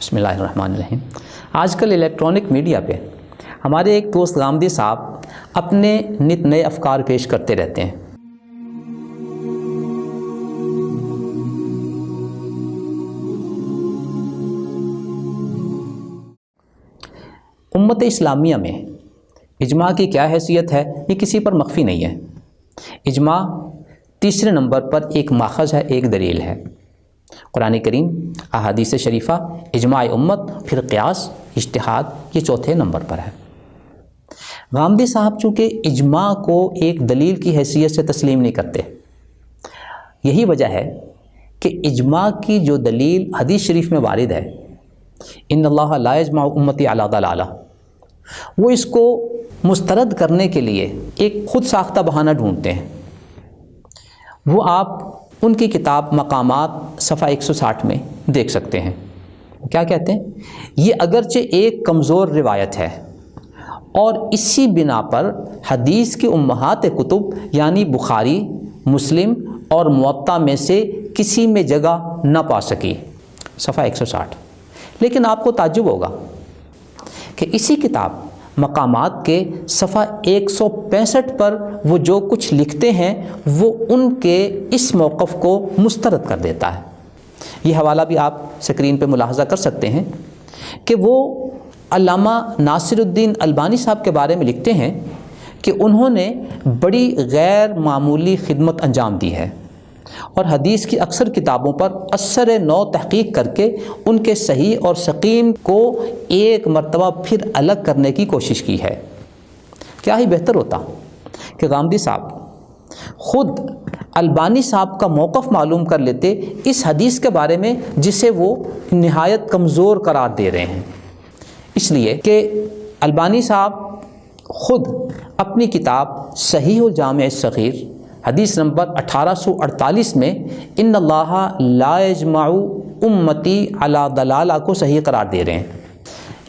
بسم اللہ الرحمن الرحیم۔ آج کل الیکٹرانک میڈیا پہ ہمارے ایک دوست غامدی صاحب اپنے نت نئے افکار پیش کرتے رہتے ہیں۔ امت اسلامیہ میں اجماع کی کیا حیثیت ہے یہ کسی پر مخفی نہیں ہے۔ اجماع تیسرے نمبر پر ایک ماخذ ہے، ایک دلیل ہے۔ قرآن کریم، احادیث شریفہ، اجماع امت، پھر قیاس، اجتہاد، یہ چوتھے نمبر پر ہے۔ غامدی صاحب چونکہ اجماع کو ایک دلیل کی حیثیت سے تسلیم نہیں کرتے، یہی وجہ ہے کہ اجماع کی جو دلیل حدیث شریف میں وارد ہے، ان اللہ لا یجمع امتی علی ضلالہ، وہ اس کو مسترد کرنے کے لیے ایک خود ساختہ بہانہ ڈھونڈتے ہیں۔ وہ آپ ان کی کتاب مقامات صفحہ 160 میں دیکھ سکتے ہیں۔ کیا کہتے ہیں؟ یہ اگرچہ ایک کمزور روایت ہے اور اسی بنا پر حدیث کی امہات کتب یعنی بخاری، مسلم اور موطا میں سے کسی میں جگہ نہ پا سکی، صفحہ 160۔ لیکن آپ کو تعجب ہوگا کہ اسی کتاب مقامات کے صفحہ 165 پر وہ جو کچھ لکھتے ہیں وہ ان کے اس موقف کو مسترد کر دیتا ہے۔ یہ حوالہ بھی آپ سکرین پہ ملاحظہ کر سکتے ہیں کہ وہ علامہ ناصر الدین البانی صاحب کے بارے میں لکھتے ہیں کہ انہوں نے بڑی غیر معمولی خدمت انجام دی ہے اور حدیث کی اکثر کتابوں پر اثر نو تحقیق کر کے ان کے صحیح اور سقیم کو ایک مرتبہ پھر الگ کرنے کی کوشش کی ہے۔ کیا ہی بہتر ہوتا کہ غامدی صاحب خود البانی صاحب کا موقف معلوم کر لیتے اس حدیث کے بارے میں جسے وہ نہایت کمزور قرار دے رہے ہیں، اس لیے کہ البانی صاحب خود اپنی کتاب صحیح الجامع الصغیر حدیث نمبر 1848 میں ان اللہ لا یجمع امتی علی ضلالہ کو صحیح قرار دے رہے ہیں۔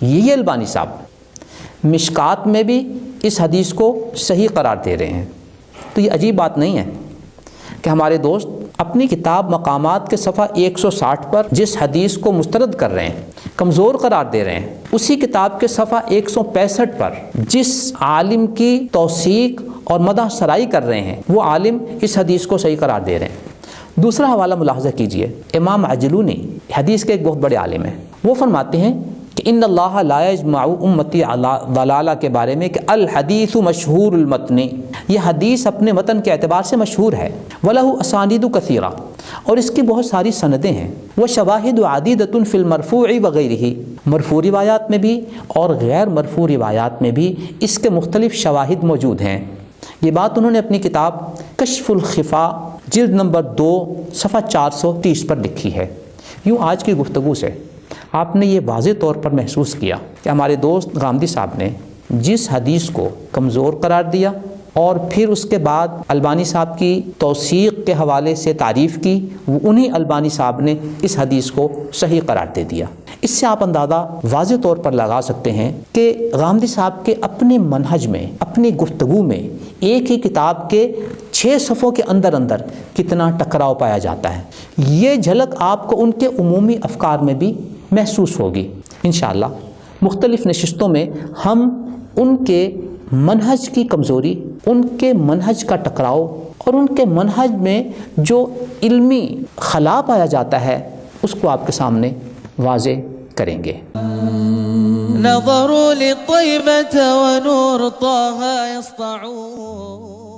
یہی البانی صاحب مشکات میں بھی اس حدیث کو صحیح قرار دے رہے ہیں۔ تو یہ عجیب بات نہیں ہے کہ ہمارے دوست اپنی کتاب مقامات کے صفحہ 160 پر جس حدیث کو مسترد کر رہے ہیں، کمزور قرار دے رہے ہیں، اسی کتاب کے صفحہ 165 پر جس عالم کی توثیق اور مدح سرائی کر رہے ہیں وہ عالم اس حدیث کو صحیح قرار دے رہے ہیں۔ دوسرا حوالہ ملاحظہ کیجئے، امام عجلونی حدیث کے ایک بہت بڑے عالم ہیں، وہ فرماتے ہیں کہ ان اللہ لا یجمع امتی علی ضلالہ کے بارے میں کہ الحدیث مشہور المتن، یہ حدیث اپنے متن کے اعتبار سے مشہور ہے، وَلَهُ أَسَانِيدُ كَثِيرَةٌ، اور اس کی بہت ساری سندیں ہیں، وَشَوَاهِدُ عَدِيدَةٌ فِي الْمَرْفُوعِ وَغَيْرِهِ، مرفوع روایات میں بھی اور غیر مرفوع روایات میں بھی اس کے مختلف شواہد موجود ہیں۔ یہ بات انہوں نے اپنی کتاب کشف الخفاء جلد نمبر 2 صفحہ 430 پر لکھی ہے۔ یوں آج کی گفتگو سے آپ نے یہ واضح طور پر محسوس کیا کہ ہمارے دوست غامدی صاحب نے جس حدیث کو کمزور قرار دیا اور پھر اس کے بعد البانی صاحب کی توثیق کے حوالے سے تعریف کی، وہ انہی البانی صاحب نے اس حدیث کو صحیح قرار دے دیا۔ اس سے آپ اندازہ واضح طور پر لگا سکتے ہیں کہ غامدی صاحب کے اپنے منہج میں، اپنی گفتگو میں ایک ہی کتاب کے 6 صفحوں کے اندر اندر کتنا ٹکراؤ پایا جاتا ہے۔ یہ جھلک آپ کو ان کے عمومی افکار میں بھی محسوس ہوگی۔ انشاءاللہ مختلف نشستوں میں ہم ان کے منہج کی کمزوری، ان کے منہج کا ٹکراؤ اور ان کے منہج میں جو علمی خلا پایا جاتا ہے اس کو آپ کے سامنے واضح کریں گے۔ نظروا لطيبة ونور طه يسطعون